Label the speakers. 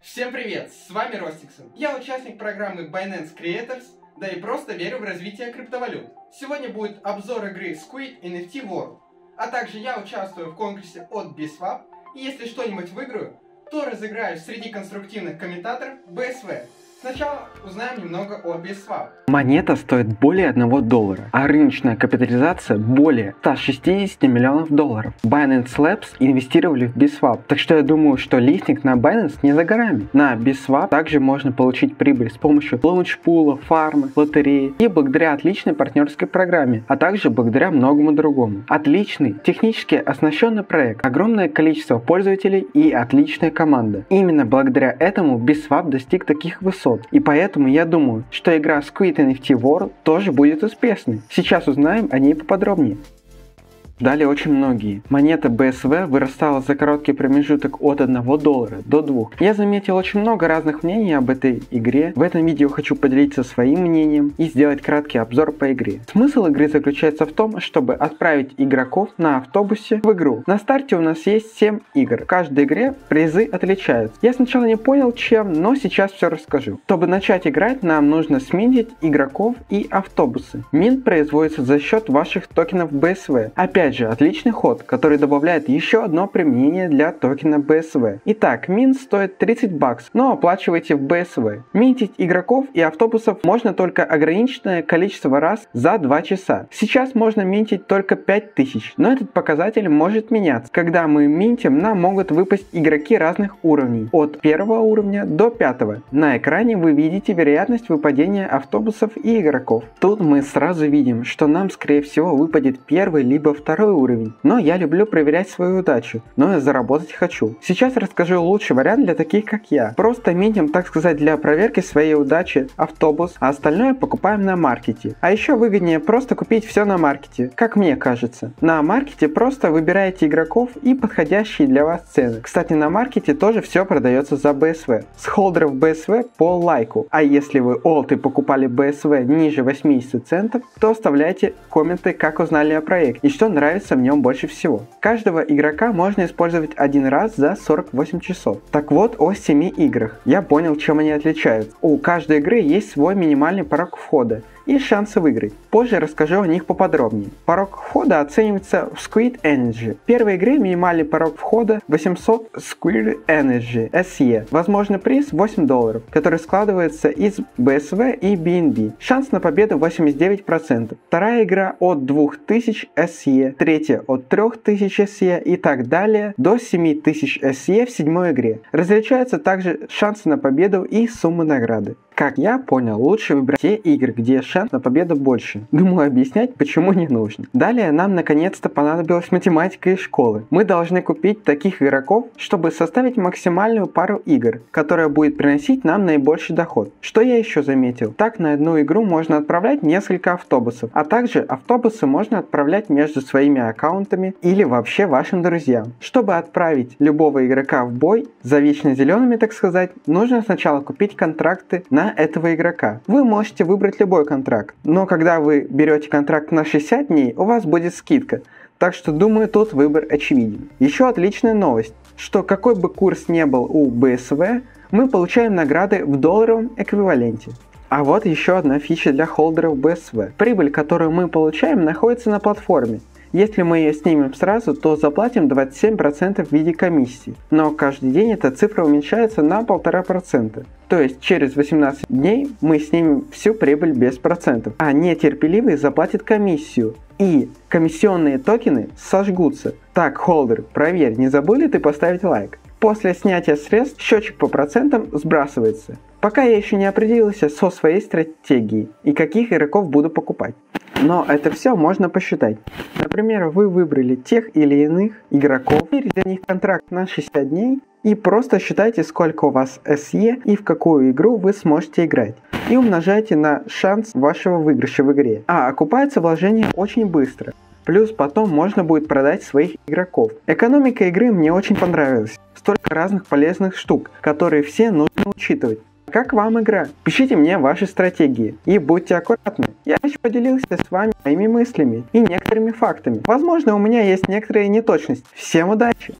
Speaker 1: Всем привет, с вами Ростиксон. Я участник программы Binance Creators, да и просто верю в развитие криптовалют. Сегодня будет обзор игры Squid NFT World, а также я участвую в конкурсе от BSwap, и если что-нибудь выиграю, то разыграю среди конструктивных комментаторов BSV. Сначала узнаем немного о BSwap.
Speaker 2: Монета стоит более $1, а рыночная капитализация более 160 миллионов долларов. Binance Labs инвестировали в BSwap, так что я думаю, что листинг на Binance не за горами. На BSwap также можно получить прибыль с помощью лаунчпула, фармы, лотереи и благодаря отличной партнерской программе, а также благодаря многому другому. Отличный, технически оснащенный проект, огромное количество пользователей и отличная команда. Именно благодаря этому BSwap достиг таких высот. И поэтому я думаю, что игра Squid NFT World тоже будет успешной. Сейчас узнаем о ней поподробнее. Ждали очень многие. Монета BSV вырастала за короткий промежуток от $1 до 2. Я заметил очень много разных мнений об этой игре. В этом видео хочу поделиться своим мнением и сделать краткий обзор по игре. Смысл игры заключается в том, чтобы отправить игроков на автобусе в игру. На старте у нас есть 7 игр. В каждой игре призы отличаются. Я сначала не понял чем, но сейчас все расскажу. Чтобы начать играть, нам нужно сминтить игроков и автобусы. Минт производится за счет ваших токенов BSV. Опять же, отличный ход, который добавляет еще одно применение для токена BSV. Итак, минт стоит $30, но оплачивайте в BSV. Минтить игроков и автобусов можно только ограниченное количество раз за 2 часа. Сейчас можно минтить только 5000, но этот показатель может меняться. Когда мы минтим, нам могут выпасть игроки разных уровней, от 1 уровня до 5. На экране вы видите вероятность выпадения автобусов и игроков. Тут мы сразу видим, что нам скорее всего выпадет 1 либо 2 уровень, но я люблю проверять свою удачу, но я заработать хочу. Сейчас расскажу лучший вариант для таких как я. Просто минтим, так сказать, для проверки своей удачи автобус, а остальное покупаем на маркете. А еще выгоднее просто купить все на маркете, как мне кажется. На маркете просто выбираете игроков и подходящие для вас цены. Кстати, на маркете тоже все продается за BSV. С холдеров BSV по лайку. А если вы олд и покупали BSV ниже 80 центов, то оставляйте комменты, как узнали о проекте и что нравится в нем больше всего. Каждого игрока можно использовать один раз за 48 часов. Так вот, о 7 играх. Я понял, чем они отличаются. У каждой игры есть свой минимальный порог входа и шансы выиграть. Позже расскажу о них поподробнее. Порог входа оценивается в Squid Energy. В первой игре минимальный порог входа 800 Squid Energy SE. Возможный приз $8, который складывается из BSV и BNB. Шанс на победу 89%. Вторая игра от 2000 SE, третья от 3000 SE и так далее до 7000 SE в седьмой игре. Различаются также шансы на победу и суммы награды. Как я понял, лучше выбрать те игры, где шанс на победу больше. Думаю, объяснять почему не нужно. Далее нам наконец-то понадобилась математика из школы. Мы должны купить таких игроков, чтобы составить максимальную пару игр, которая будет приносить нам наибольший доход. Что я еще заметил? Так на одну игру можно отправлять несколько автобусов, а также автобусы можно отправлять между своими аккаунтами или вообще вашим друзьям. Чтобы отправить любого игрока в бой, за вечно зелеными, так сказать, нужно сначала купить контракты на этого игрока. Вы можете выбрать любой контракт, но когда вы берете контракт на 60 дней, у вас будет скидка. Так что думаю, тут выбор очевиден. Еще отличная новость, что какой бы курс не был у BSV, мы получаем награды в долларовом эквиваленте. А вот еще одна фича для холдеров BSV. Прибыль, которую мы получаем, находится на платформе. Если мы ее снимем сразу, то заплатим 27% в виде комиссии. Но каждый день эта цифра уменьшается на 1,5%. То есть через 18 дней мы снимем всю прибыль без процентов. А нетерпеливый заплатит комиссию. И комиссионные токены сожгутся. Так, холдер, проверь, не забыл ли ты поставить лайк? После снятия средств счетчик по процентам сбрасывается. Пока я еще не определился со своей стратегией и каких игроков буду покупать. Но это все можно посчитать. Например, вы выбрали тех или иных игроков, или для них контракт на 60 дней, и просто считайте, сколько у вас SE и в какую игру вы сможете играть. И умножайте на шанс вашего выигрыша в игре. А окупается вложение очень быстро. Плюс потом можно будет продать своих игроков. Экономика игры мне очень понравилась. Столько разных полезных штук, которые все нужно учитывать. Как вам игра? Пишите мне ваши стратегии и будьте аккуратны. Я лишь поделился с вами моими мыслями и некоторыми фактами. Возможно, у меня есть некоторые неточности. Всем удачи!